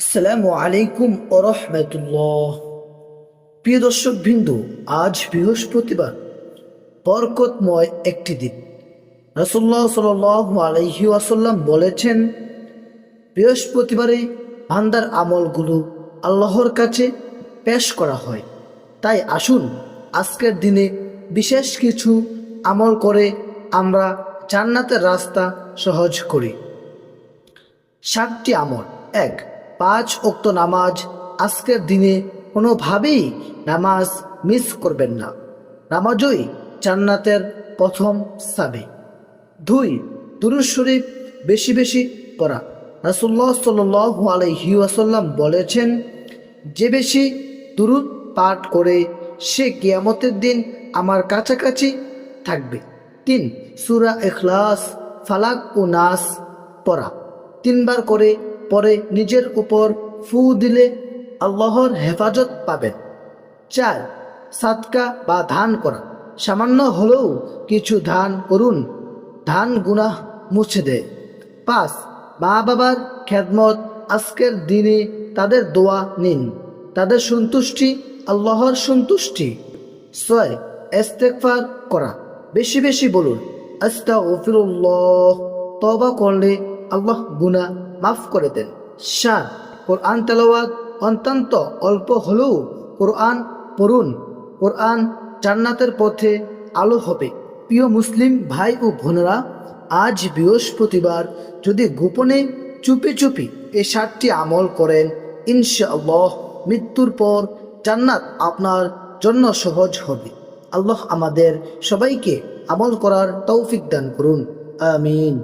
আসসালামু আলাইকুম ও রহমতুল্লাহ। প্রিয় দর্শক বিন্দু, আজ বৃহস্পতিবার, বরকতময় একটি দিন। রাসূলুল্লাহ সাল্লাল্লাহু আলাইহি ওয়াসাল্লাম বলেছেন, বৃহস্পতিবারে বান্দার আমলগুলো আল্লাহর কাছে পেশ করা হয়। তাই আসুন আজকের দিনে বিশেষ কিছু আমল করে আমরা জান্নাতের রাস্তা সহজ করি। 7টি আমল। 1. 5 ওয়াক্ত নামাজ। আজকের দিনে কোনোভাবেই নামাজ মিস করবেন না। নামাজই জান্নাতের প্রথম চাবি। 2. দুরূদ শরীফ বেশি বেশি পড়া। রাসূলুল্লাহ সাল্লাল্লাহু আলাইহি ওয়াসাল্লাম বলেছেন, যে বেশি দুরূদ পাঠ করে সে কিয়ামতের দিন আমার কাছাকাছি থাকবে। 3. সূরা ইখলাস, ফালাক ও নাস পড়া। 3 বার করে পরে নিজের উপর ফু দিলে আল্লাহর হেফাজত পাবেন। 4. সাদকা বা দান করা। সামান্য হলেও কিছু দান করুন, দান গুনাহ মুছে দেয়। 5. মা বাবার খেদমত। আজকের দিনে তাদের দোয়া নিন, তাদের সন্তুষ্টি আল্লাহর সন্তুষ্টি। 6. ইস্তেগফার করা। বেশি বেশি বলুন, আস্তাগফিরুল্লাহ। তওবা করলে আল্লাহ গুনাহ মাফ করে দেন। 7. কোরআন তেলাওয়াত। অত্যন্ত অল্প হলেও কোরআন পড়ুন। কোরআন জান্নাতের পথে আলো হবে। প্রিয় মুসলিম ভাই ও বোনেরা, আজ বৃহস্পতিবার যদি গোপনে চুপি চুপি এই 7টি আমল করেন, ইনশাআল্লাহ মৃত্যুর পর জান্নাত আপনার জন্য সহজ হবে। আল্লাহ আমাদের সবাইকে আমল করার তৌফিক দান করুন। আমিন।